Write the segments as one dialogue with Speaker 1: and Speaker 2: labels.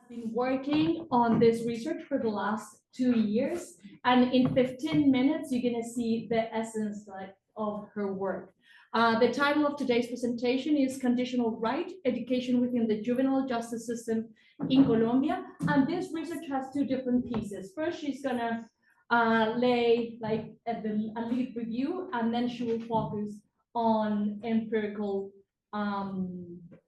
Speaker 1: been working on this research for the last 2 years, and in 15 minutes, you're gonna see the essence of her work. The title of today's presentation is Conditional Right, Education Within the Juvenile Justice System in Colombia. And this research has two different pieces. First, she's gonna lay a lead review, and then she will focus on empirical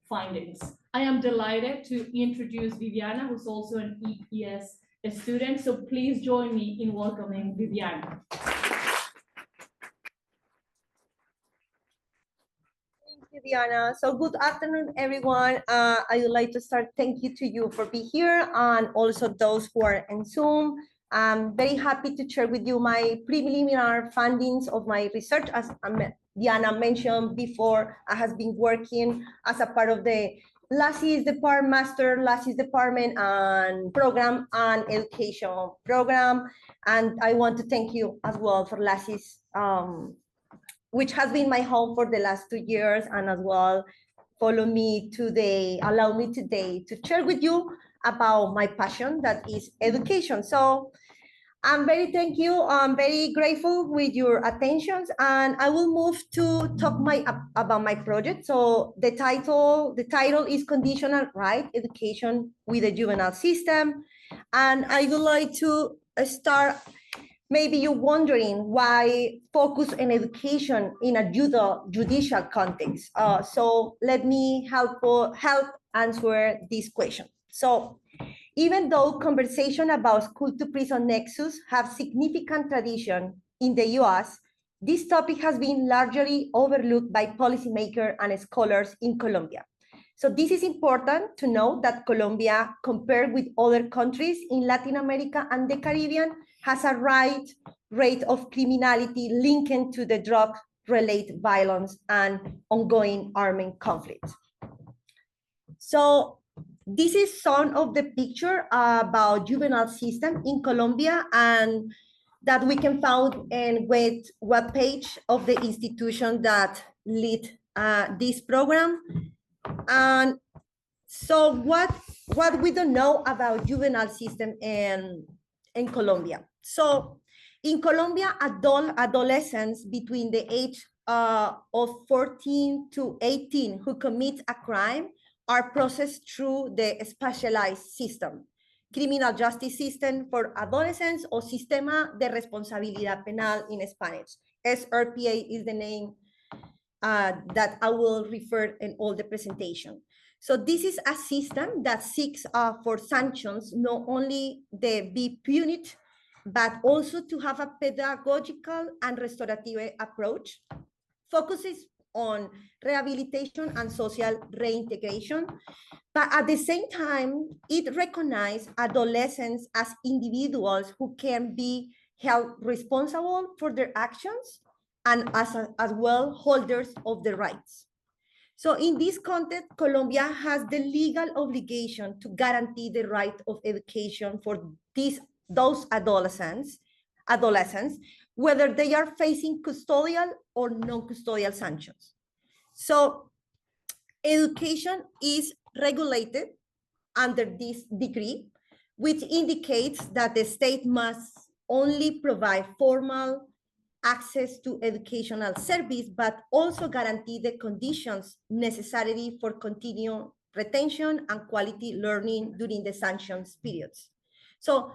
Speaker 1: findings. I am delighted to introduce Viviana, who's also an EPS student. So please join me in welcoming Viviana.
Speaker 2: Thank you, Diana. So good afternoon, everyone. I would like to start thank you for being here, and also those who are in Zoom. I'm very happy to share with you my preliminary findings of my research. As Diana mentioned before, I have been working as a part of the LACIS department, master LACIS department and program and education program. And I want to thank you as well for LACIS, which has been my home for the last 2 years, and as well allow me today to share with you about my passion, that is education. So I'm very grateful with your attentions, and I will move to talk about my project. So the title is Conditional Right, Education with the Juvenile System. And I would like to start, maybe you're wondering why focus on education in a judicial context. So let me help answer this question. So even though conversation about school to prison nexus have significant tradition in the US, this topic has been largely overlooked by policymakers and scholars in Colombia. So this is important to know that Colombia, compared with other countries in Latin America and the Caribbean, has a rate of criminality linked to the drug-related violence and ongoing armed conflict. So this is some of the picture about juvenile system in Colombia, and that we can find in web page of the institution that lead this program. And so what we don't know about juvenile system in Colombia. So in Colombia, adolescents between the age of 14 to 18 who commit a crime are processed through the specialized system, criminal justice system for adolescents, or Sistema de Responsabilidad Penal in Spanish. SRPA is the name that I will refer in all the presentation. So this is a system that seeks for sanctions, not only to be punitive, but also to have a pedagogical and restorative approach, focuses on rehabilitation and social reintegration, but at the same time, it recognizes adolescents as individuals who can be held responsible for their actions, and as well holders of the rights. So in this context, Colombia has the legal obligation to guarantee the right of education for those adolescents, whether they are facing custodial or non-custodial sanctions. So education is regulated under this decree, which indicates that the state must only provide formal access to educational service, but also guarantee the conditions necessary for continued retention and quality learning during the sanctions periods. So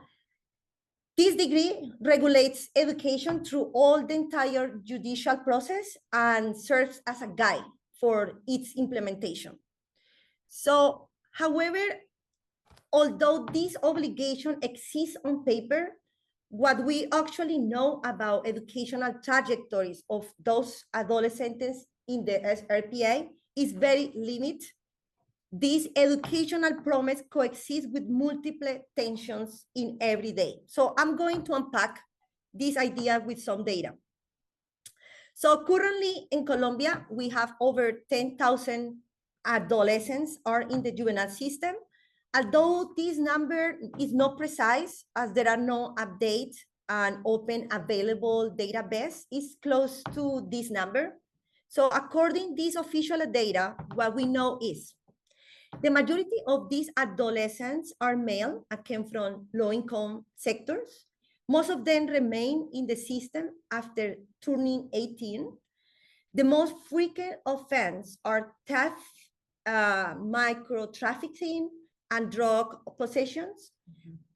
Speaker 2: this decree regulates education through all the entire judicial process and serves as a guide for its implementation. So, however, although this obligation exists on paper, what we actually know about educational trajectories of those adolescents in the SRPA is very limited. This educational promise coexists with multiple tensions in every day. So I'm going to unpack this idea with some data. So currently in Colombia, we have over 10,000 adolescents are in the juvenile system. Although this number is not precise, as there are no updates and open available database, is close to this number. So according to this official data, what we know is The majority of these adolescents are male and came from low-income sectors. Most of them remain in the system after turning 18. The most frequent offense are theft, micro trafficking, and drug possessions.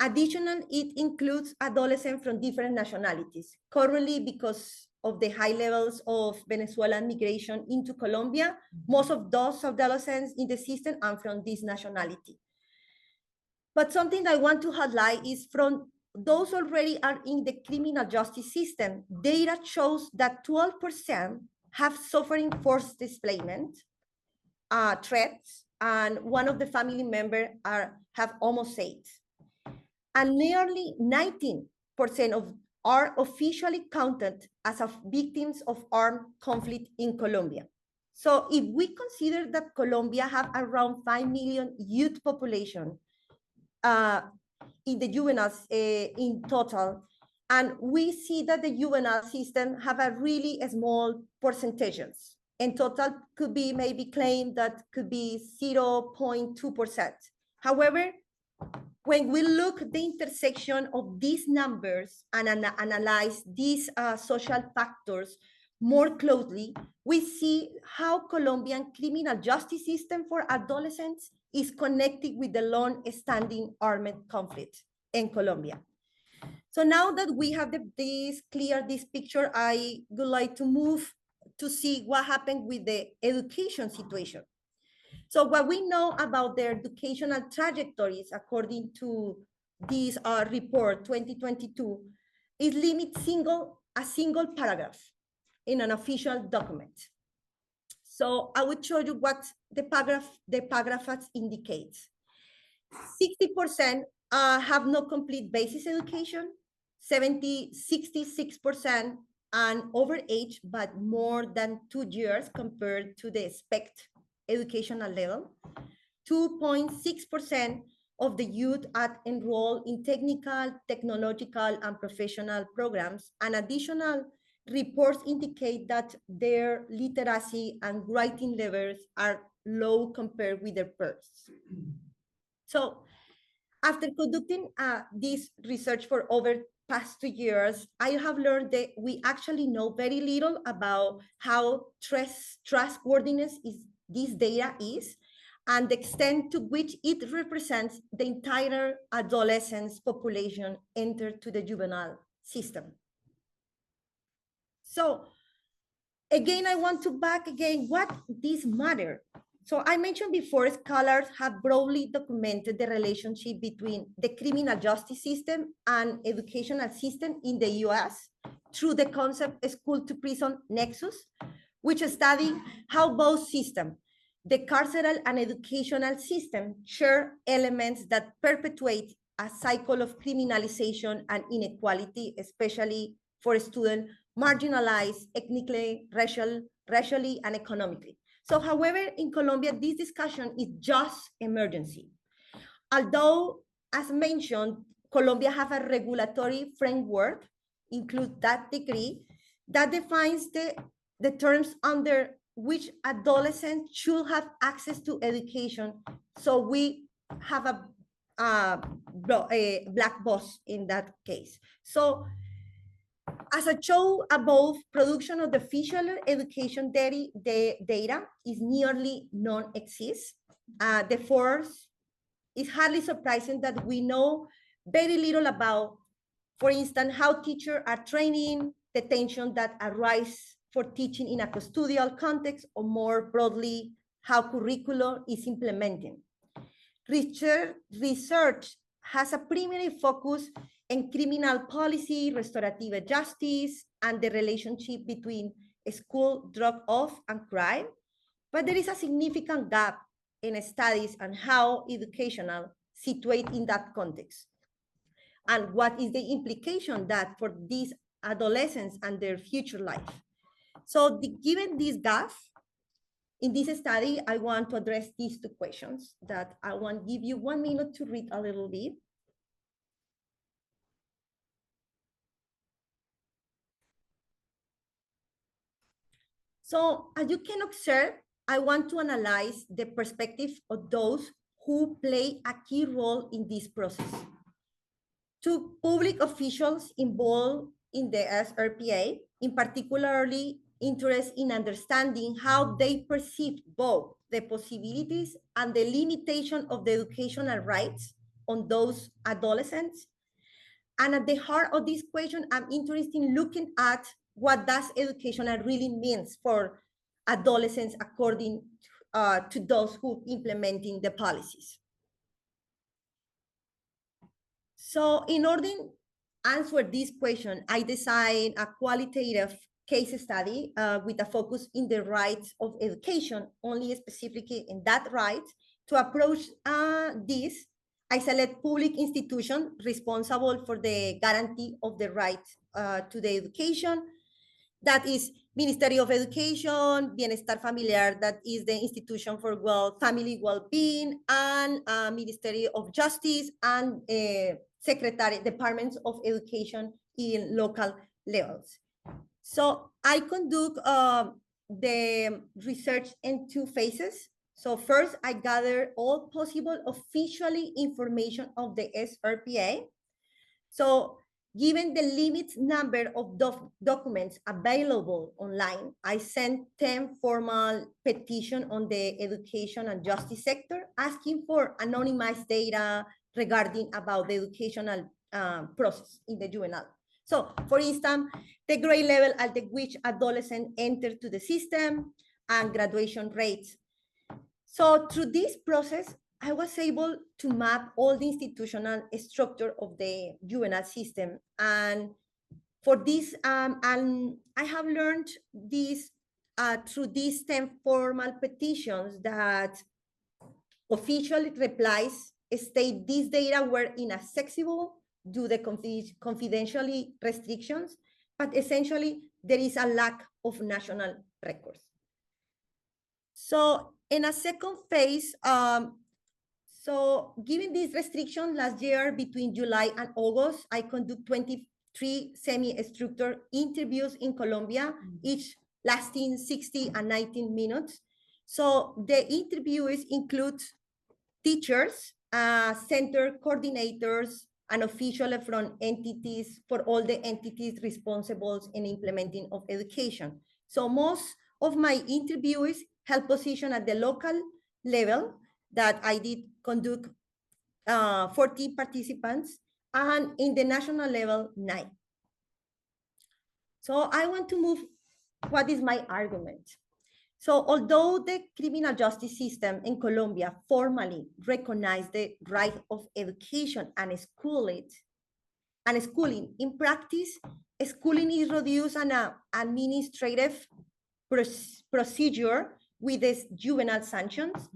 Speaker 2: Additionally, it includes adolescents from different nationalities. Currently, because of the high levels of Venezuelan migration into Colombia, most of those adolescents in the system are from this nationality. But something I want to highlight is from those already are in the criminal justice system, data shows that 12% have suffering forced displacement, threats, and one of the family members have homicide. And nearly 19% of are officially counted as of victims of armed conflict in Colombia. So if we consider that Colombia have around 5 million youth population in the juveniles in total, and we see that the juvenile system have a really small percentages. In total could be maybe claimed that could be 0.2%. However, when we look at the intersection of these numbers and analyze these social factors more closely, we see how Colombian criminal justice system for adolescents is connected with the long-standing armed conflict in Colombia. So now that we have this picture, I would like to move to see what happened with the education situation. So what we know about their educational trajectories, according to this report 2022, is a single paragraph in an official document. So I would show you what the paragraphs indicate. 60% have no complete basic education, 66% and over age, but more than 2 years compared to the expected educational level. 2.6% of the youth are enrolled in technical, technological, and professional programs. And additional reports indicate that their literacy and writing levels are low compared with their peers. So after conducting this research for over past 2 years, I have learned that we actually know very little about how trustworthiness this data is, and the extent to which it represents the entire adolescent population entered to the juvenile system. So again, I want to back again what this matter. So I mentioned before, scholars have broadly documented the relationship between the criminal justice system and educational system in the US through the concept school to prison nexus, which study how both systems, the carceral and educational system, share elements that perpetuate a cycle of criminalization and inequality, especially for students marginalized ethnically, racially, and economically. So however, in Colombia, this discussion is just emergency. Although, as mentioned, Colombia have a regulatory framework, include that decree, that defines the terms under which adolescents should have access to education. So we have a black box in that case. So as I showed above, production of the official education data is nearly non-exist. Therefore, it's hardly surprising that we know very little about, for instance, how teachers are training, the tension that arise for teaching in a custodial context, or more broadly, how curriculum is implemented. Research has a primary focus in criminal policy, restorative justice, and the relationship between school drop-off and crime. But there is a significant gap in studies on how educational situate in that context. And what is the implication that for these adolescents and their future life. So given this gap, in this study, I want to address these 2 questions that I want to give you 1 minute to read a little bit. So as you can observe, I want to analyze the perspective of those who play a key role in this process. To public officials involved in the SRPA, in particularly interest in understanding how they perceive both the possibilities and the limitation of the educational rights on those adolescents. And at the heart of this question, I'm interested in looking at what does educational really means for adolescents according to those who implementing the policies. So in order to answer this question, I designed a qualitative case study with a focus in the rights of education, only specifically in that right. To approach this, I select public institutions responsible for the guarantee of the right to the education. That is Ministry of Education, Bienestar Familiar, that is the institution for family well-being, and Ministry of Justice and Secretary Departments of Education in local levels. So I conduct the research in two phases. So first, I gather all possible officially information of the SRPA. So given the limited number of documents available online, I sent 10 formal petitions on the education and justice sector, asking for anonymized data regarding about the educational process in the juvenile. So for instance, the grade level at which adolescents enter to the system and graduation rates. So through this process, I was able to map all the institutional structure of the juvenile system. And for this, and I have learned this through these 10 formal petitions that official replies state these data were inaccessible due to the confidentiality restrictions, but essentially there is a lack of national records. So in a second phase, so given this restriction last year between July and August, I conduct 23 semi-structured interviews in Colombia, each lasting 60 and 19 minutes. So the interviews include teachers, center coordinators, and officials from entities for all the entities responsible in implementing of education. So most of my interviews held position at the local level that I did conduct 14 participants, and in the national level, 9. So I want to move, what is my argument? So although the criminal justice system in Colombia formally recognized the right of education and schooling, in practice, schooling is reduced an administrative procedure with the juvenile sanctions,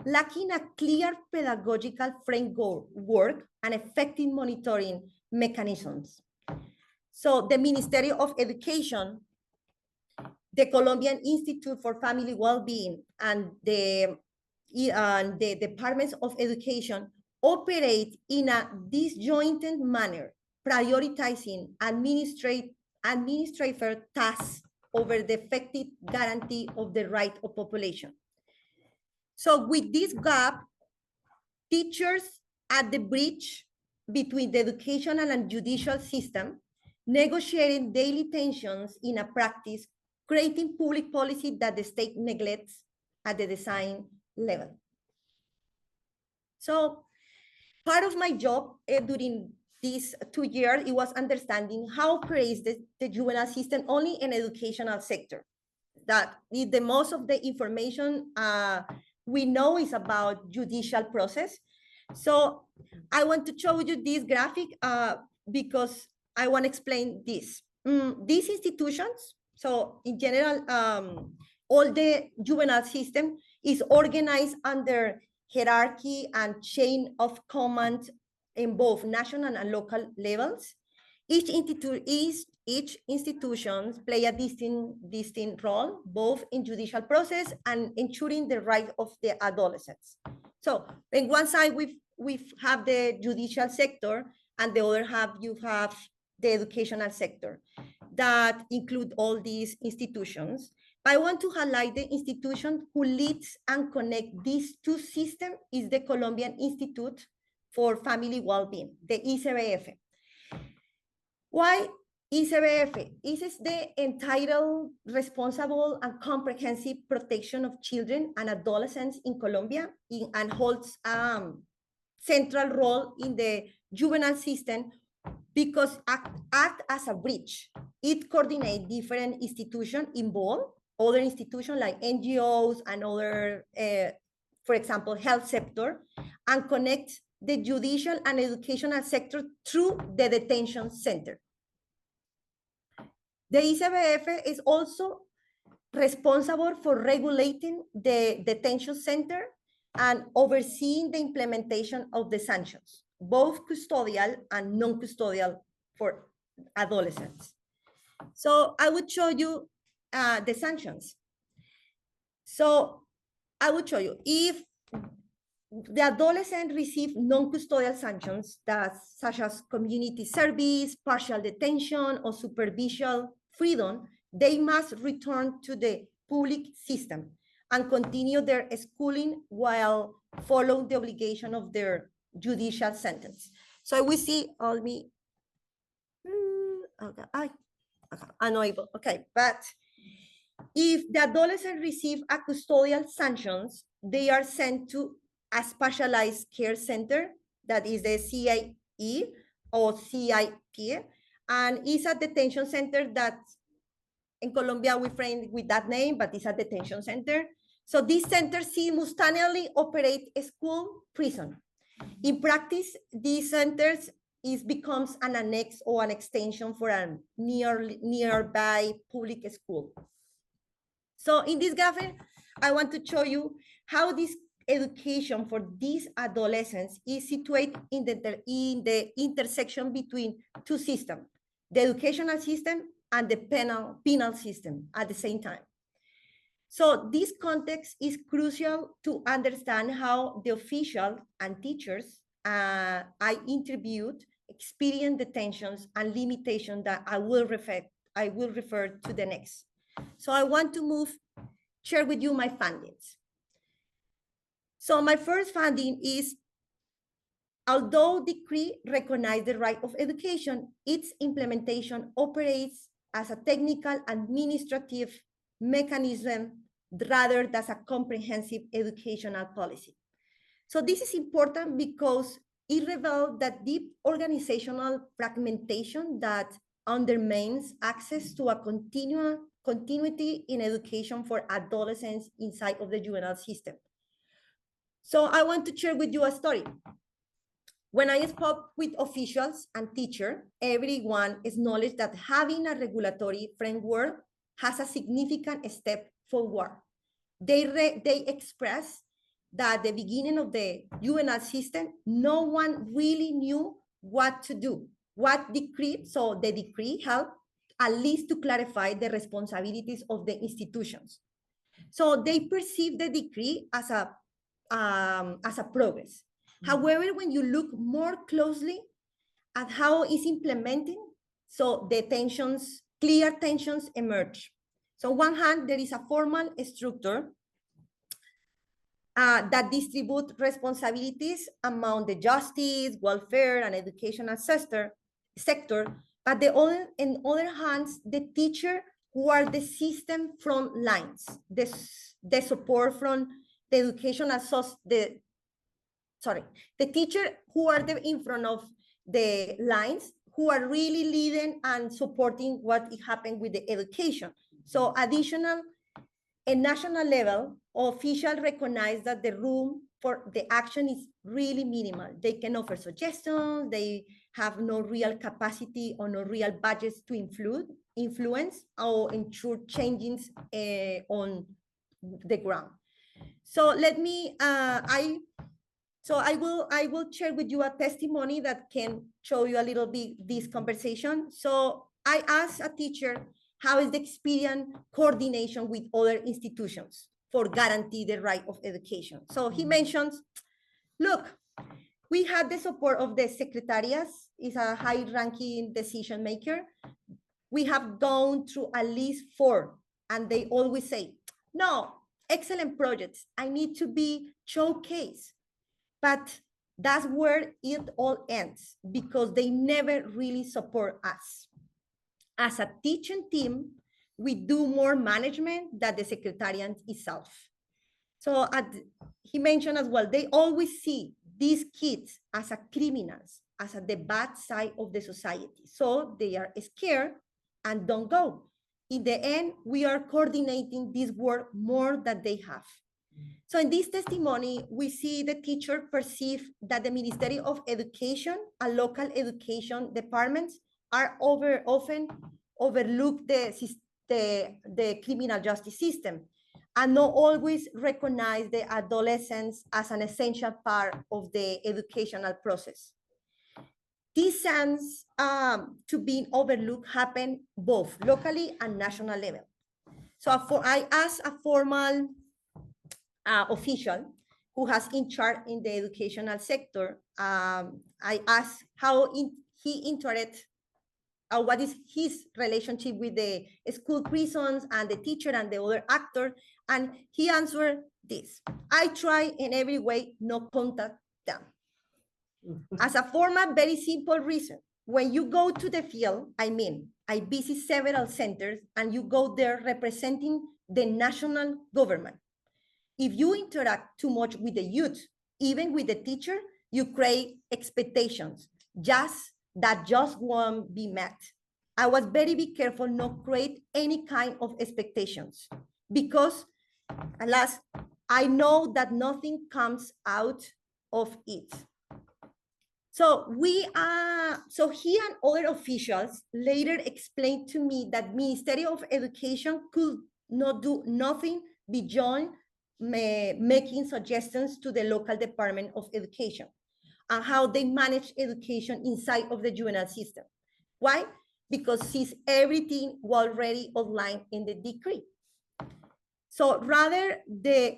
Speaker 2: lacking a clear pedagogical framework and effective monitoring mechanisms. So the Ministry of Education, the Colombian Institute for Family Wellbeing, and the Departments of Education operate in a disjointed manner, prioritizing administrative tasks over the effective guarantee of the right of population. So with this gap, teachers at the bridge between the educational and judicial system, negotiating daily tensions in a practice, creating public policy that the state neglects at the design level. So part of my job during these 2 years, it was understanding how operates the juvenile system only in educational sector. That the most of the information we know is about judicial process. So I want to show you this graphic because I want to explain this. These institutions, so in general, all the juvenile system is organized under hierarchy and chain of command in both national and local levels. Each institution play a distinct role, both in judicial process and ensuring the right of the adolescents. So on one side, we have the judicial sector, and the other half, you have the educational sector that include all these institutions I want to highlight the institution who leads and connects these two systems is the Colombian Institute for Family Wellbeing, the ICBF. Why ICBF? This is the entitled responsible and comprehensive protection of children and adolescents in Colombia and holds central role in the juvenile system because act as a bridge. It coordinates different institutions involved, other institutions like NGOs and other, for example, health sector, and connects the judicial and educational sector through the detention center. The ICBF is also responsible for regulating the detention center and overseeing the implementation of the sanctions, both custodial and non-custodial for adolescents. So I would show you the sanctions. So I would show you if the adolescent receive non-custodial sanctions such as community service, partial detention, or supervision freedom, they must return to the public system and continue their schooling while following the obligation of their judicial sentence. So we see all me. Okay, unable. Okay, but if the adolescent receive a custodial sanctions, they are sent to a specialized care center that is the CIE or CIP, and is a detention center that in Colombia we frame with that name, but it's a detention center. So these centers simultaneously operate a school prison. In practice, these centers becomes an annex or an extension for a nearby public school. So in this graphic, I want to show you how this education for these adolescents is situated in the intersection between two systems, the educational system and the penal system at the same time. So this context is crucial to understand how the officials and teachers I interviewed experience the tensions and limitations that I will refer to the next. So I want to share with you my findings. So my first finding is, although decree recognizes the right of education, its implementation operates as a technical administrative mechanism rather than a comprehensive educational policy. So this is important because it reveals that deep organizational fragmentation that undermines access to a continuity in education for adolescents inside of the juvenile system. So I want to share with you a story. When I spoke with officials and teachers, everyone acknowledged that having a regulatory framework has a significant step forward. They expressed that at the beginning of the juvenile system, no one really knew what to do, what decree. So the decree helped at least to clarify the responsibilities of the institutions. So they perceive the decree as a progress. However, when you look more closely at how it's implemented, so the clear tensions emerge. So on one hand, there is a formal structure that distribute responsibilities among the justice, welfare, and educational sector. But in other hands, the teacher who are the system front lines, the support from the educational the teacher who are in front of the lines, who are really leading and supporting what happened with the education. So additional, at national level, officials recognize that the room for the action is really minimal. They can offer suggestions, they have no real capacity or no real budgets to influence or ensure changes on the ground. So let me, I will share with you a testimony that can show you a little bit this conversation. So I asked a teacher, how is the experience coordination with other institutions for guarantee the right of education? So he mentions, look, we had the support of the secretariats, is a high-ranking decision maker. We have gone through at least 4 And they always say, no, excellent projects. I need to be showcased. But that's where it all ends because they never really support us. As a teaching team, we do more management than the secretariat itself. So he mentioned as well, they always see these kids as a criminals, as the bad side of the society. So they are scared and don't go. In the end, we are coordinating this work more than they have. So in this testimony, we see the teacher perceive that the Ministry of Education and local education departments are often overlook the criminal justice system and not always recognize the adolescents as an essential part of the educational process. This sense to being overlooked happen both locally and national level. So I asked a formal official who has in charge in the educational sector. I asked how he interacted, what is his relationship with the school prisons and the teacher and the other actor, and he answered this: I try in every way not contact them. As a formal, very simple reason. When you go to the field, I visit several centers and you go there representing the national government. If you interact too much with the youth, even with the teacher, you create expectations that just won't be met. I was very careful not create any kind of expectations because, alas, I know that nothing comes out of it. So he and other officials later explained to me that Ministry of Education could not do nothing beyond making suggestions to the local Department of Education and how they manage education inside of the juvenile system. Why? Because since everything was already outlined in the decree. So rather than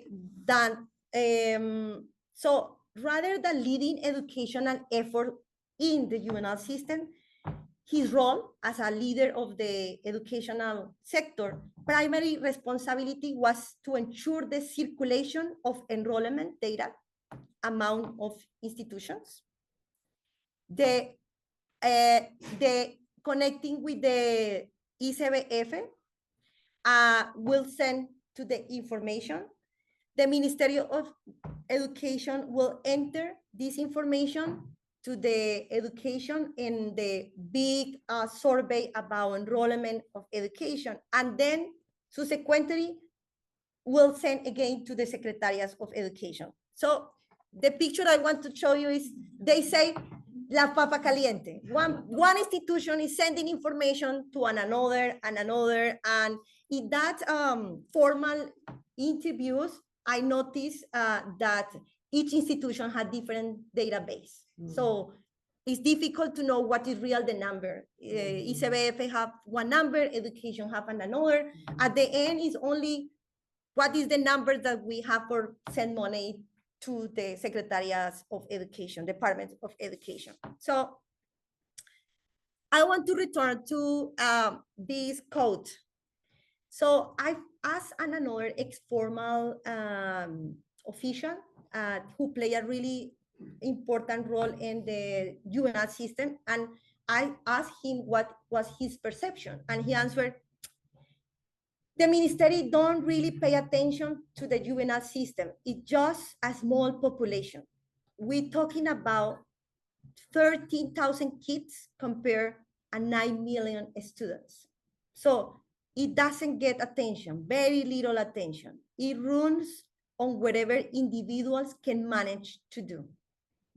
Speaker 2: leading educational effort in the juvenile system, his role as a leader of the educational sector, primary responsibility was to ensure the circulation of enrollment data among of institutions, the connecting with the ICBF will send to the information. The Ministry of Education will enter this information to the education in the big survey about enrollment of education, and then subsequently will send again to the Secretariats of Education. So the picture I want to show you is, they say, la papa caliente. One institution is sending information to another, and in that formal interviews, I noticed that each institution had different database. So it's difficult to know what is real the number. ICBF have one number, education have another. At the end is only what is the number that we have for send money to the Secretariats of Education, Department of Education. So I want to return to this quote. So I've asked another ex-formal official who play a really important role in the juvenile system, and I asked him what was his perception, and he answered, the ministry don't really pay attention to the juvenile system. It's just a small population. We're talking about 13,000 kids compared to 9 million students. So it doesn't get attention, very little attention. It runs on whatever individuals can manage to do.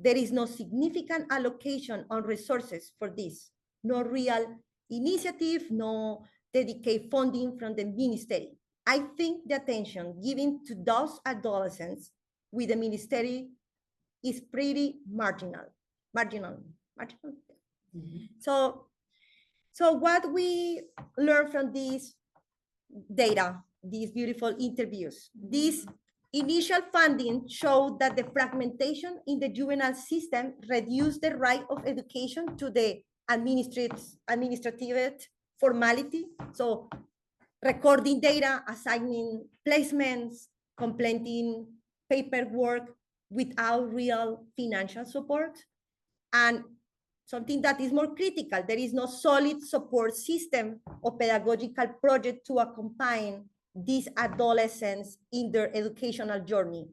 Speaker 2: There is no significant allocation on resources for this, no real initiative, no dedicated funding from the ministry. I think the attention given to those adolescents with the ministry is pretty marginal. Mm-hmm. So what we learn from these data, these beautiful interviews, these initial funding showed that the fragmentation in the juvenile system reduced the right of education to the administrative formality. So recording data, assigning placements, completing paperwork without real financial support. And something that is more critical, there is no solid support system or pedagogical project to accompany these adolescents in their educational journey.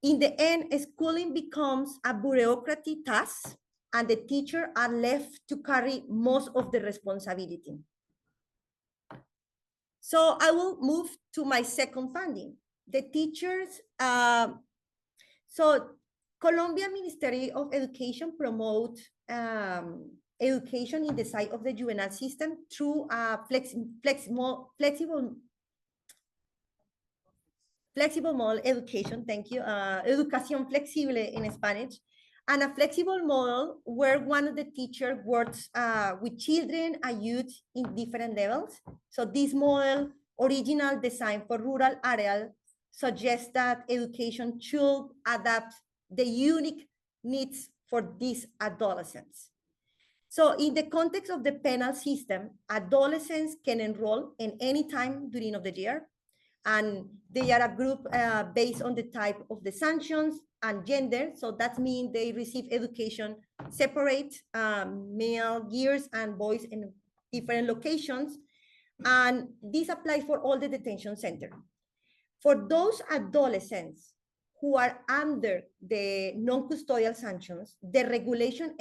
Speaker 2: In the end, schooling becomes a bureaucratic task, and the teachers are left to carry most of the responsibility. So I will move to my second finding. The teachers, so Colombia Ministry of Education promote education in the side of the juvenile system through flexible model education, thank you, educación flexible in Spanish, and a flexible model where one of the teachers works with children and youth in different levels. So this model, original design for rural areas, suggests that education should adapt the unique needs for these adolescents. So in the context of the penal system, adolescents can enroll in any time during of the year, and they are a group based on the type of the sanctions and gender. So that means they receive education separate, male years and boys in different locations. And this applies for all the detention center. For those adolescents who are under the non-custodial sanctions, the regulation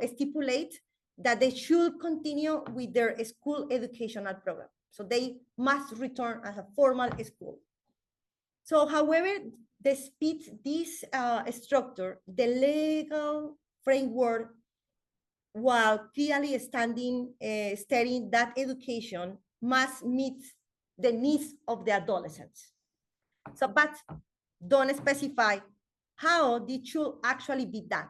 Speaker 2: stipulates that they should continue with their school educational program. So they must return as a formal school. So however, despite this structure, the legal framework, while clearly stating that education must meet the needs of the adolescents. So, but don't specify how this should actually be done.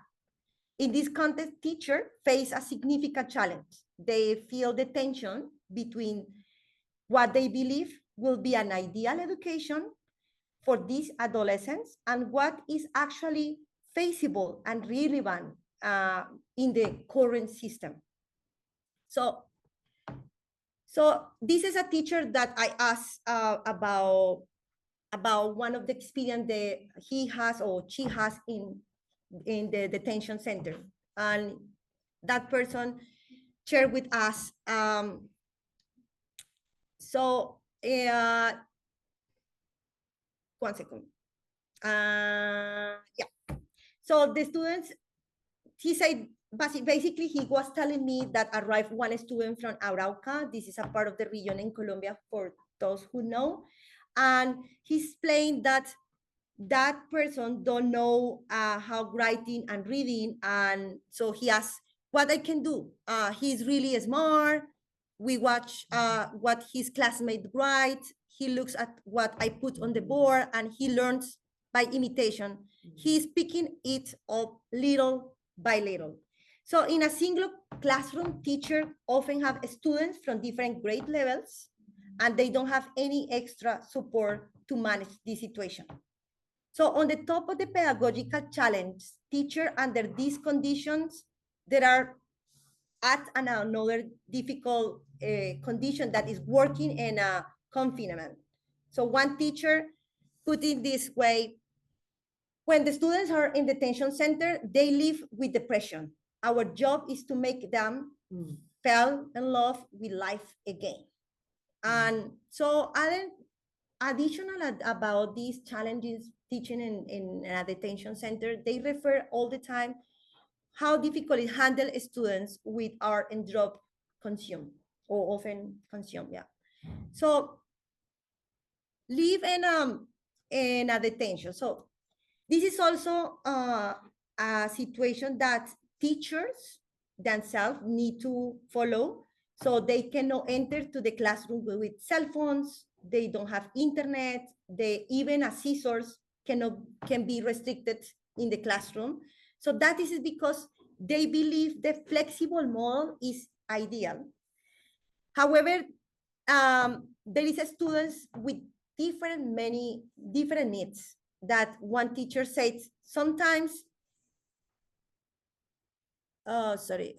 Speaker 2: In this context, teachers face a significant challenge. They feel the tension between what they believe will be an ideal education for these adolescents and what is actually feasible and relevant in the current system. So this is a teacher that I asked about one of the experience that he has or she has in the detention center. And that person shared with us. One second. Yeah. So the students, he said, basically he was telling me that arrived one student from Arauca. This is a part of the region in Colombia for those who know. And he explained that that person don't know how writing and reading. And so he asked what I can do. He's really smart. We watch what his classmates write. He looks at what I put on the board and he learns by imitation. He's picking it up little by little. So in a single classroom, teachers often have students from different grade levels and they don't have any extra support to manage this situation. So on the top of the pedagogical challenge, teachers under these conditions, there are at another difficult condition that is working in a confinement. So one teacher put it this way: when the students are in the detention center, they live with depression. Our job is to make them fall in love with life again. And so additional about these challenges teaching in a detention center, they refer all the time how difficult it handle students with art and drug consume or often consume. Yeah. So live in a detention. So this is also a situation that teachers themselves need to follow. So they cannot enter to the classroom with cell phones. They don't have internet. They even assessors can be restricted in the classroom. So that is because they believe the flexible model is ideal. However, there is students with many different needs that one teacher said sometimes. Okay.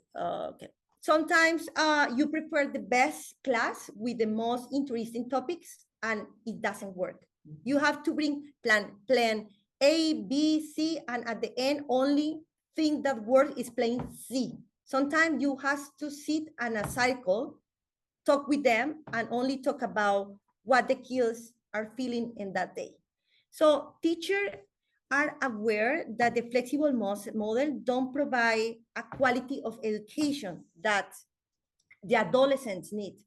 Speaker 2: Sometimes you prepare the best class with the most interesting topics and it doesn't work. You have to bring plan A, B, C, and at the end, only thing that works is plan C. Sometimes you have to sit in a cycle, talk with them, and only talk about what the kids are feeling in that day. So teachers are aware that the flexible model don't provide a quality of education that the adolescents need.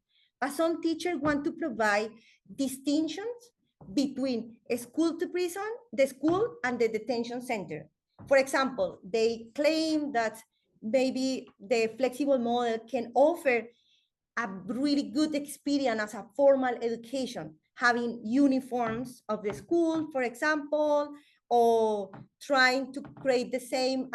Speaker 2: But some teachers want to provide distinctions between school to prison, the school, and the detention center. For example, they claim that maybe the flexible model can offer a really good experience as a formal education, having uniforms of the school, for example, or trying to create the same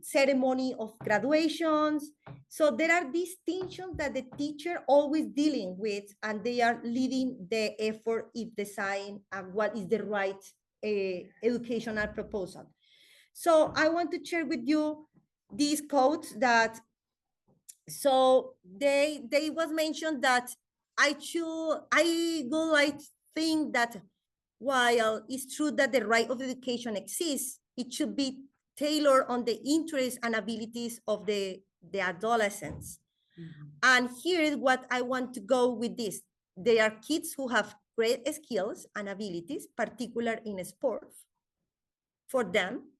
Speaker 2: ceremony of graduations. So there are distinctions that the teacher always dealing with, and they are leading the effort in design what is the right educational proposal. So I want to share with you these quotes that so they was mentioned that I would like think that while it's true that the right of education exists, it should be tailored on the interests and abilities of the adolescents. Mm-hmm. And here is what I want to go with this. They are kids who have great skills and abilities, particularly in sports. For them,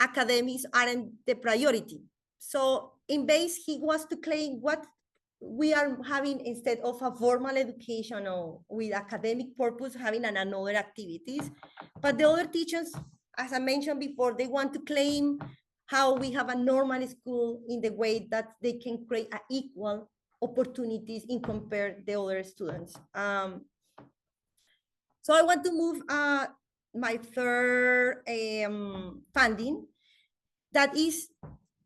Speaker 2: academics aren't the priority. So in base, he was to claim what we are having instead of a formal education or with academic purpose, having another activities. But the other teachers, as I mentioned before, they want to claim how we have a normal school in the way that they can create equal opportunities in compare the other students. So I want to move my third funding, that is,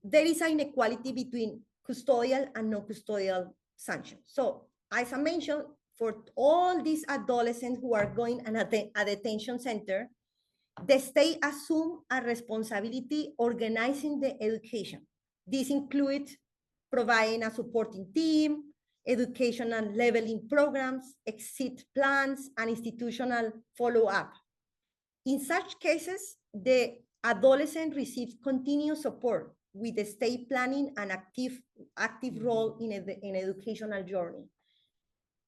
Speaker 2: there is an inequality between custodial and non-custodial sanctions. So as I mentioned, for all these adolescents who are going at a detention center, the state assume a responsibility organizing the education. This includes providing a supporting team, educational leveling programs, exit plans, and institutional follow-up. In such cases, the adolescent receives continuous support with the state planning and active role in an educational journey.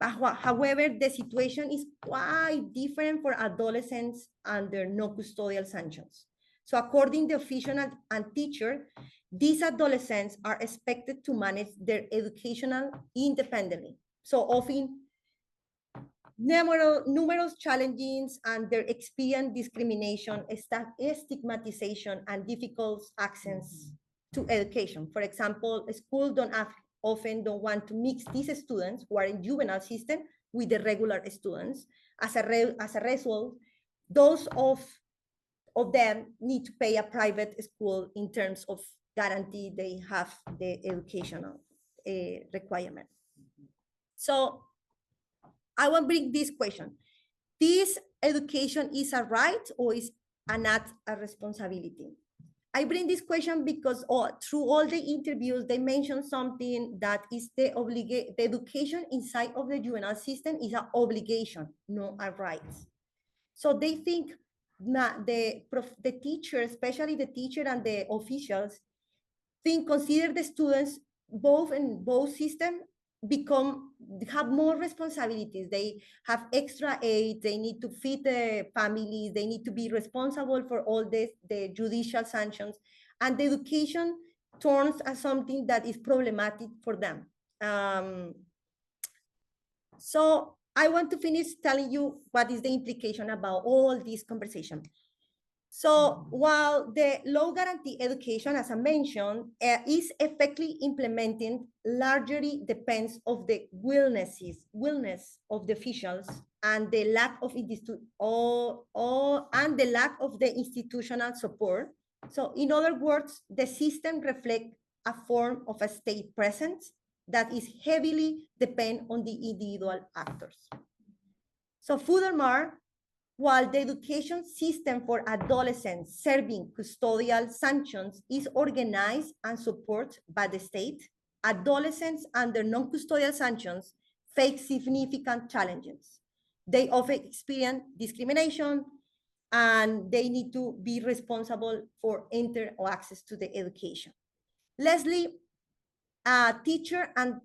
Speaker 2: However, the situation is quite different for adolescents under non-custodial sanctions. So according to the official and teacher, these adolescents are expected to manage their educational independently. So often, numerous challenges and their experience discrimination, stigmatization, and difficult access to education. For example, schools often don't want to mix these students who are in juvenile system with the regular students. As a result, those of them need to pay a private school in terms of guarantee they have the educational requirement. So I want to bring this question. This education is a right or is not a responsibility? I bring this question because through all the interviews, they mentioned something that is the education inside of the juvenile system is an obligation, not a right. So they think that the teacher, especially the teacher and the officials, consider the students both in both systems have more responsibilities. They have extra aid, they need to feed the families, they need to be responsible for all the judicial sanctions, and the education turns as something that is problematic for them. So I want to finish telling you what is the implication about all this conversation. So while the low guarantee education, as I mentioned, is effectively implemented, largely depends of the willingness of the officials and the lack of the institutional support. So in other words, the system reflects a form of a state presence that is heavily depend on the individual actors. So furthermore, while the education system for adolescents serving custodial sanctions is organized and supported by the state, adolescents under non-custodial sanctions face significant challenges. They often experience discrimination, and they need to be responsible for enter or access to the education. Leslie, a teacher and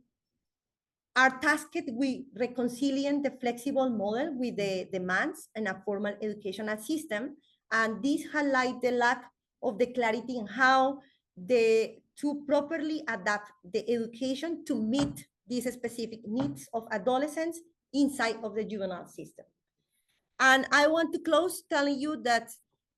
Speaker 2: are tasked with reconciling the flexible model with the demands in a formal educational system. And this highlights the lack of the clarity in how to properly adapt the education to meet these specific needs of adolescents inside of the juvenile system. And I want to close telling you that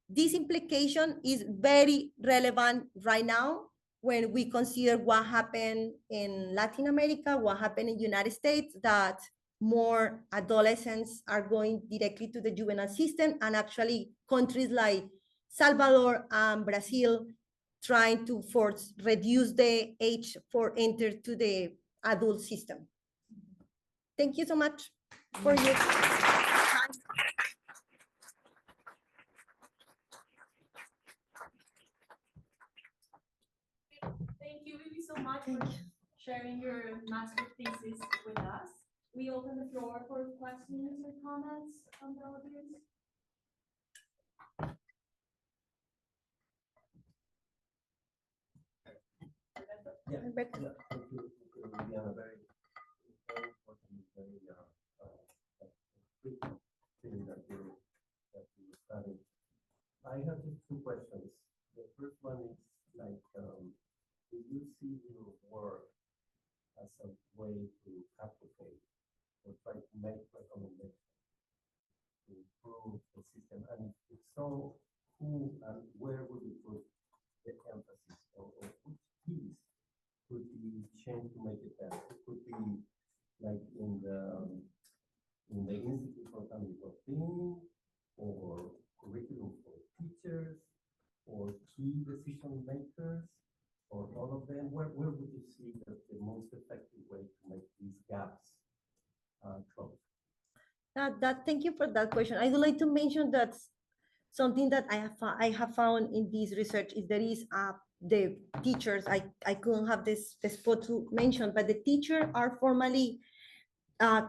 Speaker 2: this implication is very relevant right now when we consider what happened in Latin America, what happened in the United States, that more adolescents are going directly to the juvenile system, and actually countries like Salvador and Brazil trying to reduce the age for enter to the adult system. Thank you so much for your time.
Speaker 1: Thank you, Vivi, so much for sharing your master thesis with us. We open the floor for questions or comments from the audience.
Speaker 3: Yeah, thank you, Viviana. Very important, very quick thing that you studied. I have just two questions. The first one is like, do you see your work as a way to advocate or try to make recommendations to improve the system? And if so, who and where would you put the emphasis, or which piece could be changed to make it better? It could be like in the Institute for Family Wellbeing, or curriculum for teachers, or key decision makers, or all of them. Where would you see the most effective way to make these gaps close?
Speaker 2: Thank you for that question. I would like to mention that something that I have found in this research is there is the teachers. I couldn't have the spot to mention, but the teachers are formally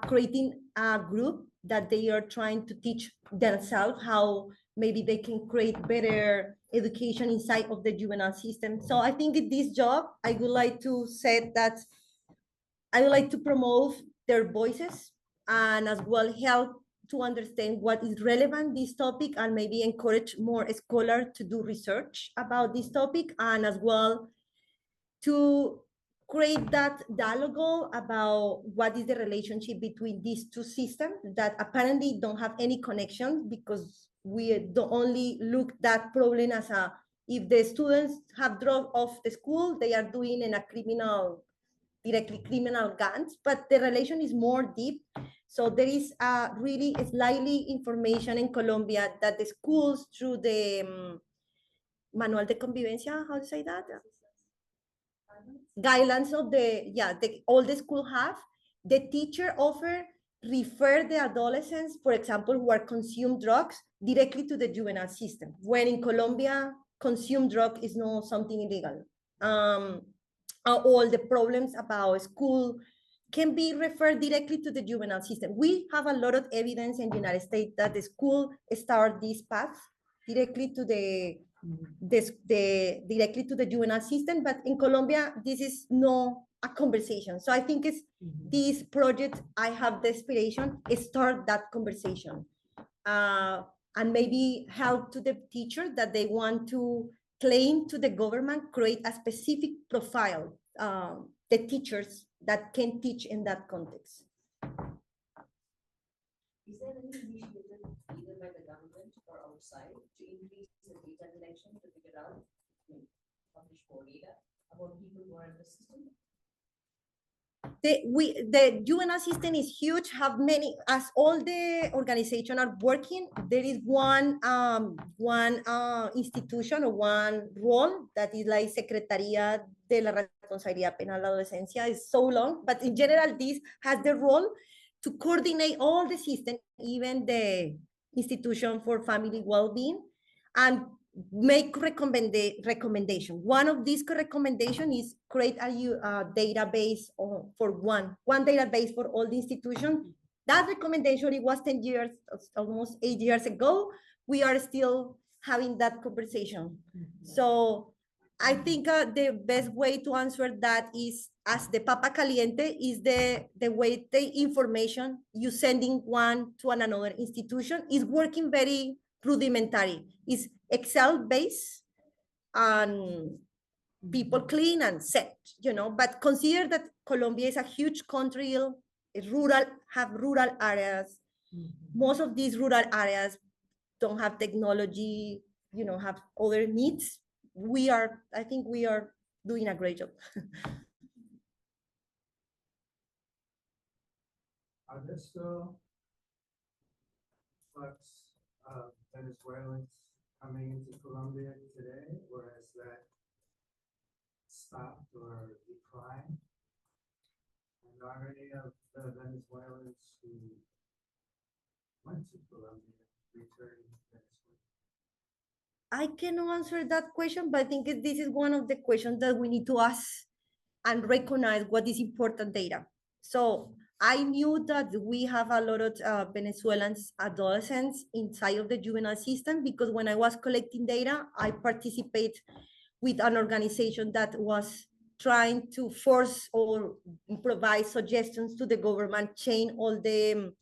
Speaker 2: creating a group that they are trying to teach themselves how maybe they can create better education inside of the juvenile system. So I think in this job, I would like to say that I would like to promote their voices, and as well help to understand what is relevant this topic, and maybe encourage more scholars to do research about this topic, and as well to create that dialogue about what is the relationship between these two systems that apparently don't have any connection, because we don't only look that problem as a, if the students have dropped off the school, they are doing in a directly criminal guns, but the relation is more deep. So there is really slightly information in Colombia that the schools, through the Manual de Convivencia, how to say that? Guidelines of all the school have, the teacher refer the adolescents, for example, who are consume drugs directly to the juvenile system, when in Colombia, consume drug is not something illegal. All the problems about school can be referred directly to the juvenile system. We have a lot of evidence in the United States that the school start this path directly to directly to the juvenile system, but in Colombia, this is not a conversation. So I think it's this project, I have the inspiration, start that conversation, and maybe help to the teacher that they want to claim to the government, create a specific profile, the teachers that can teach in that context.
Speaker 4: Is there any initiative either by the government or outside to increase the data collection to figure out, publish more data about people who are in the system?
Speaker 2: The juvenile system is huge, have many, as all the organizations are working, there is one institution or one role that is like Secretaría de la Responsabilidad Penal de la Adolescencia. Is so long, but in general, this has the role to coordinate all the system, even the Institution for Family Wellbeing. And make recommendation. One of these recommendation is create a database for one database for all the institutions. That recommendation, it was 10 years, almost 8 years ago. We are still having that conversation. So I think the best way to answer that is, as the papa caliente, is the way the information you sending one to another institution is working very rudimentary. It's Excel based and people clean and set, but consider that Colombia is a huge country, have rural areas. Most of these rural areas don't have technology, have other needs. I think we are doing a great job.
Speaker 5: Are there still flux of Venezuelans coming into Colombia today, or has that stopped or declined? And are any of the Venezuelans who went to Colombia returning to Venezuela?
Speaker 2: I cannot answer that question, but I think this is one of the questions that we need to ask and recognize what is important data. So I knew that we have a lot of Venezuelans adolescents inside of the juvenile system, because when I was collecting data, I participate with an organization that was trying to force or provide suggestions to the government, change all the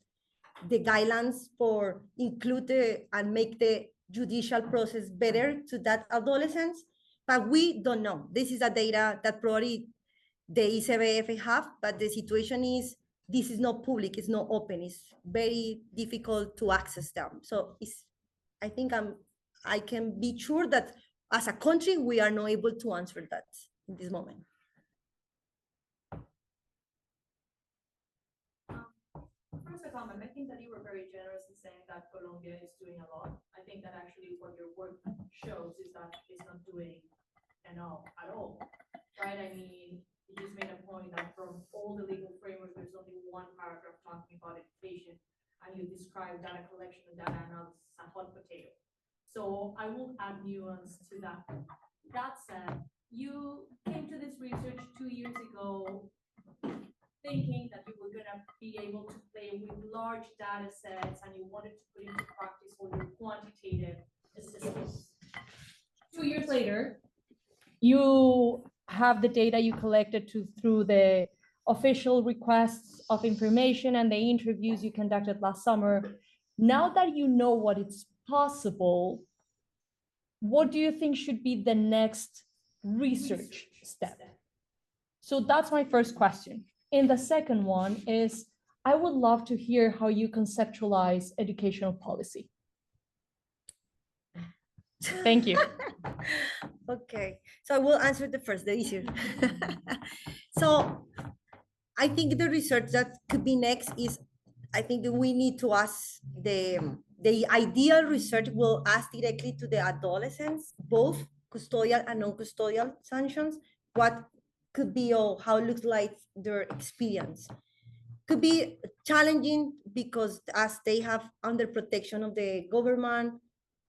Speaker 2: guidelines for include and make the judicial process better to that adolescents. But we don't know. This is a data that probably the ICBF have, but the situation is this is not public, it's not open, it's very difficult to access them. So I think I can be sure that as a country, we are not able to answer that in this moment.
Speaker 1: First, a comment. I think that you were very generous in saying that Colombia is doing a lot. I think that actually what your work shows is that it's not doing enough at all, right? I mean, you just made a point that from all the legal framework, there's only one paragraph talking about education, and you describe data collection and data analysis as a hot potato. So I will add nuance to that. That said, you came to this research 2 years ago thinking that you were going to be able to play with large data sets and you wanted to put into practice all your quantitative assistance. 2 years later, you have the data you collected through the official requests of information and the interviews you conducted last summer. Now that you know what is possible, what do you think should be the next research step? So that's my first question. And the second one is, I would love to hear how you conceptualize educational policy. Thank you.
Speaker 2: Okay, so I will answer the first, the easier. So I think the research that could be next is, I think that we need to ask the ideal research will ask directly to the adolescents, both custodial and non-custodial sanctions, what could be or how it looks like their experience. Could be challenging because as they have under protection of the government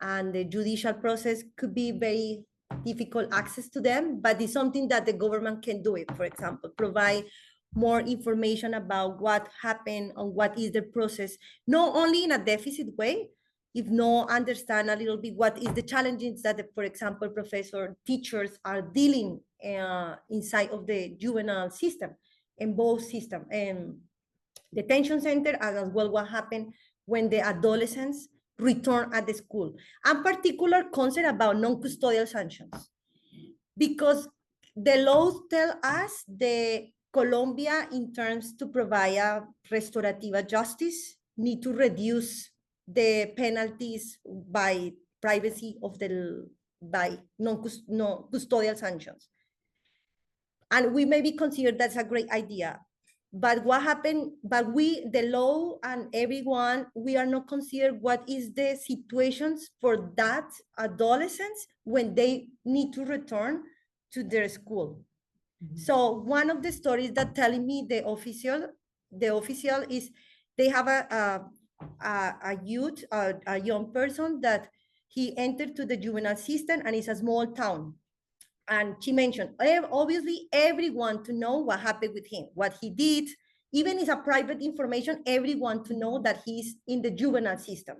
Speaker 2: and the judicial process, could be very difficult access to them, but it's something that the government can do it. For example, provide more information about what happened and what is the process, not only in a deficit way, if no understand a little bit what is the challenges that, for example, teachers are dealing inside of the juvenile system, in both system, and detention center, as well what happened when the adolescents return at the school. And particular concern about non-custodial sanctions, because the laws tell us the Colombia, in terms to provide a restorative justice, need to reduce the penalties by privacy of by non-custodial sanctions. And we maybe consider that's a great idea. But what happened, but the law and everyone, we are not considered what is the situations for that adolescents when they need to return to their school. So one of the stories that telling me the official is they have a youth, a young person that He entered to the juvenile system and it's a small town. And she mentioned, obviously, everyone to know what happened with him, what he did, even if it's a private information, everyone to know that he's in the juvenile system.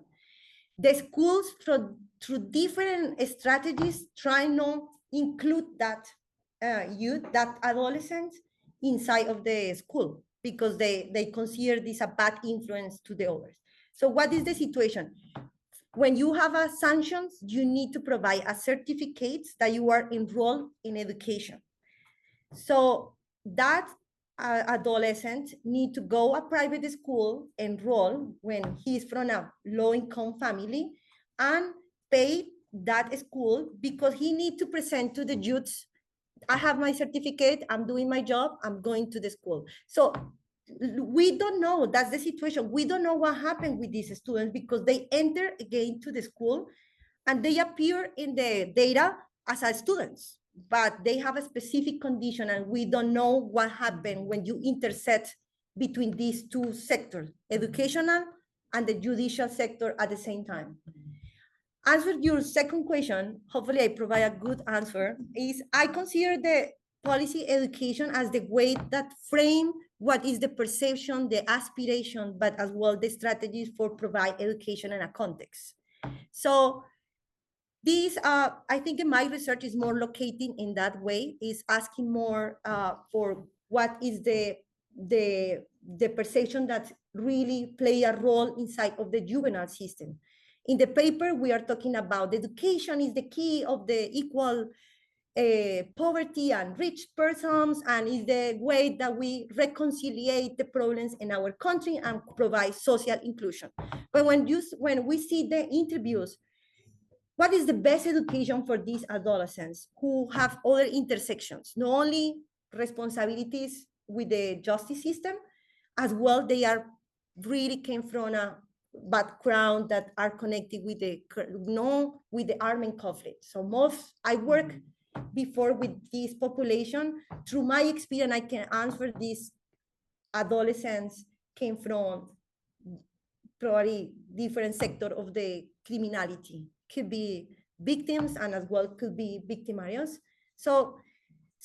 Speaker 2: The schools, through different strategies, try to include that youth, that adolescent inside of the school because they consider this a bad influence to the others. So what is the situation? When you have a sanctions, you need to provide a certificate that you are enrolled in education. So that adolescent need to go a private school, enroll when he's from a low-income family, and pay that school because he need to present to the youths, I have my certificate, I'm doing my job, I'm going to the school. So we don't know, that's the situation. We don't know what happened with these students because they enter again to the school and they appear in the data as students, but they have a specific condition and we don't know what happened when you intersect between these two sectors, educational and the judicial sector at the same time. Answer your second question, hopefully I provide a good answer, is I consider the policy education as the way that frame what is the perception, the aspiration, but as well the strategies for provide education in a context. So these, I think in my research is more locating in that way, is asking more for what is the perception that really play a role inside of the juvenile system. In the paper, we are talking about education is the key of the equal poverty and rich persons, and is the way that we reconciliate the problems in our country and provide social inclusion. But when we see the interviews, what is the best education for these adolescents who have other intersections, not only responsibilities with the justice system, as well they are really came from a background that are connected with the with the armed conflict. So most I work before with this population. Through my experience, I can answer these adolescents came from probably different sector of the criminality. Could be victims and as well could be victimarios. So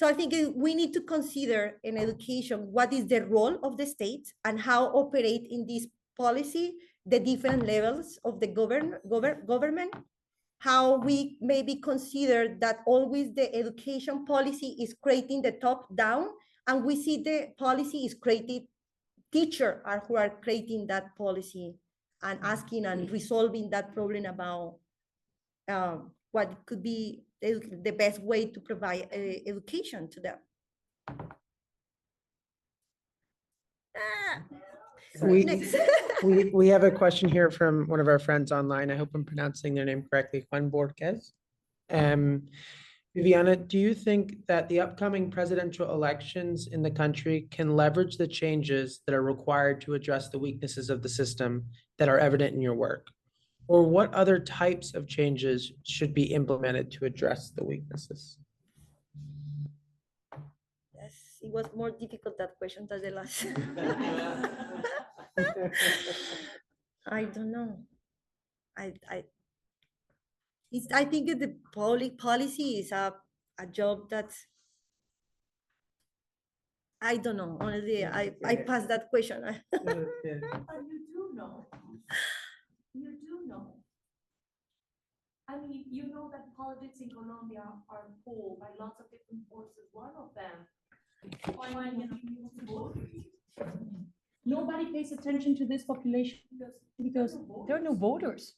Speaker 2: I think we need to consider in education what is the role of the state and how operate in this policy the different levels of the government, how we maybe consider that always the education policy is creating the top down, and we see the policy is created, teachers are who are creating that policy and asking and resolving that problem about what could be the best way to provide education to them.
Speaker 6: We have a question here from one of our friends online. I hope I'm pronouncing their name correctly. Juan Borges. Viviana, do you think that the upcoming presidential elections in the country can leverage the changes that are required to address the weaknesses of the system that are evident in your work? Or what other types of changes should be implemented to address the weaknesses?
Speaker 2: Yes, it was more difficult that question than the last. I don't know. I think the policy is a job that I don't know. Honestly, I passed that question.
Speaker 1: But you do know. You do know. I mean, you know that politics in Colombia are pulled by lots of different forces. One of them, finding enough people to vote. Nobody pays attention to this population because there are no voters.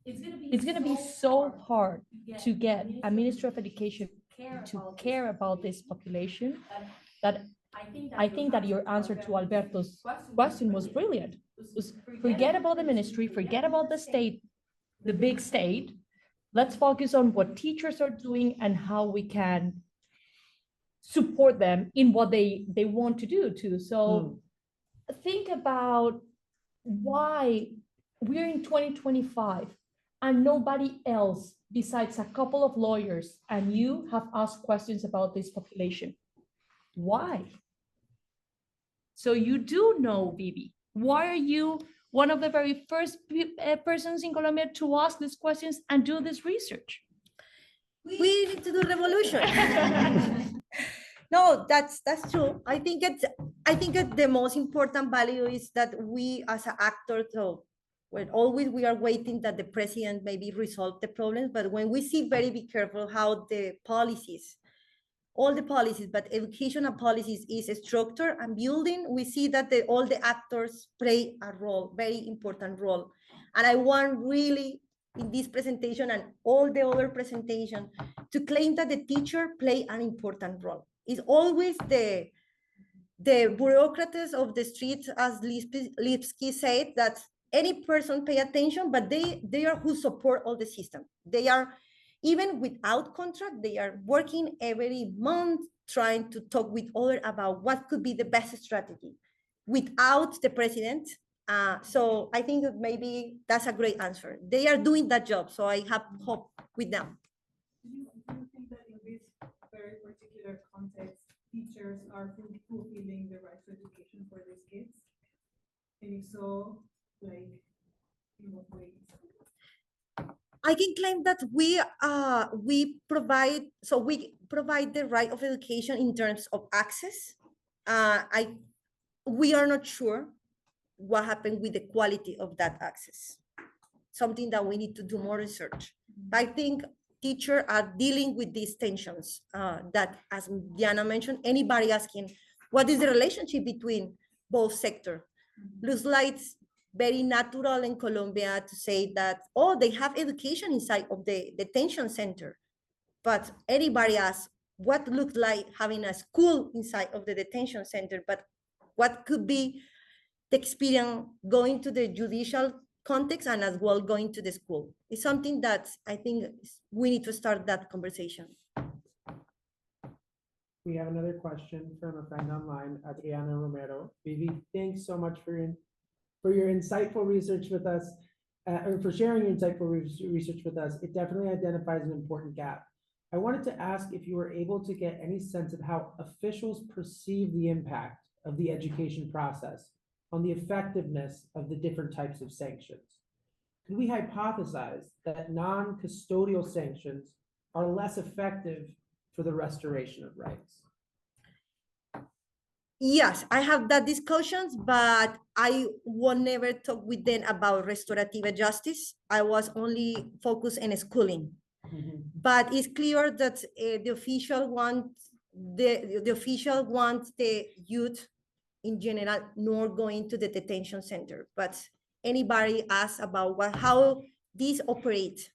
Speaker 1: It's gonna be so hard to get a Minister of Education to care about this population that I think that your answer to Alberto's question was brilliant. Was forget about the ministry, forget about the state, the big state. Let's focus on what teachers are doing and how we can support them in what they want to do too. So think about why we're in 2025 and nobody else besides a couple of lawyers and you have asked questions about this population. Why? So you do know, Vivi. Why are you one of the very first persons in Colombia to ask these questions and do this research.
Speaker 2: We need to do revolution. No, that's true. I think that the most important value is that we as an actor, so when always we are waiting that the president maybe resolve the problems, but when we see very be careful how the policies, all the policies, but educational policies is structured and building, we see that all the actors play a role, very important role. And I want really in this presentation and all the other presentation to claim that the teacher play an important role. It's always the bureaucrats of the streets, as Lipsky said, that any person pay attention, but they are who support all the system. They are, even without contract, they are working every month trying to talk with others about what could be the best strategy without the president. So I think that maybe that's a great answer. They are doing that job, so I have hope with them.
Speaker 7: Do you think that in this very particular context, teachers are fulfilling the right to education for these kids? And if so, like, in what ways?
Speaker 2: I can claim that we provide the right of education in terms of access. We are not sure what happened with the quality of that access. Something that we need to do more research. I think teachers are dealing with these tensions that, as Diana mentioned, anybody asking, what is the relationship between both sectors? Looks like it's very natural in Colombia to say that, oh, they have education inside of the detention center. But anybody asks, what looks like having a school inside of the detention center, but what could be the experience going to the judicial context and as well going to the school? It's something that I think we need to start that conversation.
Speaker 6: We have another question from a friend online, Adriana Romero. Vivi, thanks so much for your insightful research with us, or for sharing your insightful research with us. It definitely identifies an important gap. I wanted to ask if you were able to get any sense of how officials perceive the impact of the education process on the effectiveness of the different types of sanctions. Could we hypothesize that non-custodial sanctions are less effective for the restoration of rights?
Speaker 2: Yes, I have that discussions, but I will never talk with them about restorative justice. I was only focused in schooling. But it's clear that the official wants the youth in general not going to the detention center. But anybody asks about how these operate,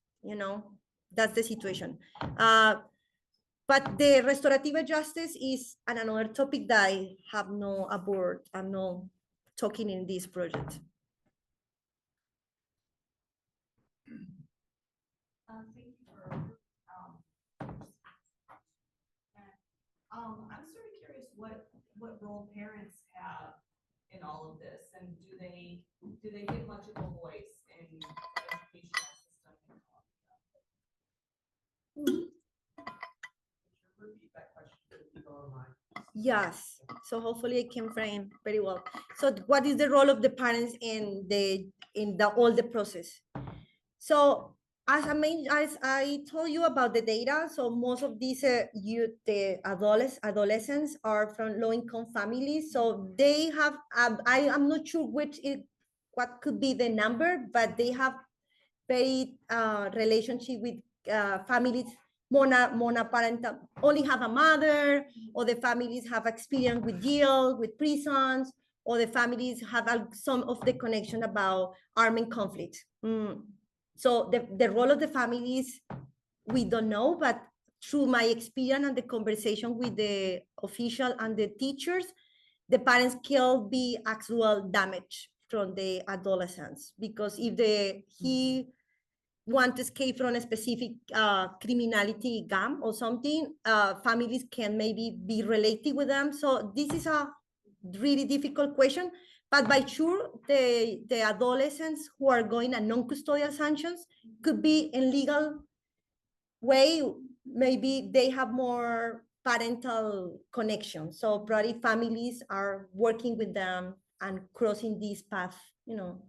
Speaker 2: that's the situation. But the restorative justice is another topic that I have no aboard. I'm not talking in this project.
Speaker 8: Thank you for I'm sort of curious what role parents have in all of this, and do they get much of a voice in the educational system in Colombia? Repeat that question for the people online.
Speaker 2: Yes, so hopefully I can frame very well. So what is the role of the parents in all the process? So as I told you about the data, so most of these adolescents are from low-income families. So they have, I'm not sure what could be the number, but they have very relationship with families, monoparental, only have a mother, or the families have experience with jail, with prisons, or the families have some of the connection about armed conflict. So the role of the families, we don't know, but through my experience and the conversation with the official and the teachers, the parents can be actual damage from the adolescents, because if he want to escape from a specific criminality gang or something, families can maybe be related with them. So this is a really difficult question. But by sure, the adolescents who are going a non-custodial sanctions could be in legal way. Maybe they have more parental connection. So probably families are working with them and crossing this path.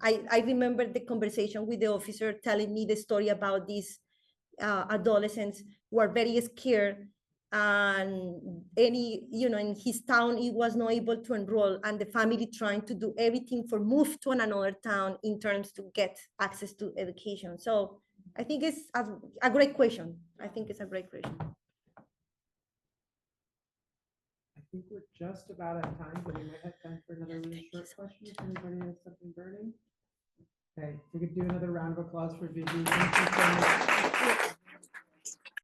Speaker 2: I remember the conversation with the officer telling me the story about these adolescents who are very scared, and in his town he was not able to enroll, and the family trying to do everything for move to another town in terms to get access to education. So I think it's a great question. I think it's a great question.
Speaker 6: I think we're just about at time, but we might have time for another really short question if anybody has something burning. Okay, we could do another round of applause for Vivi. Thank you so much.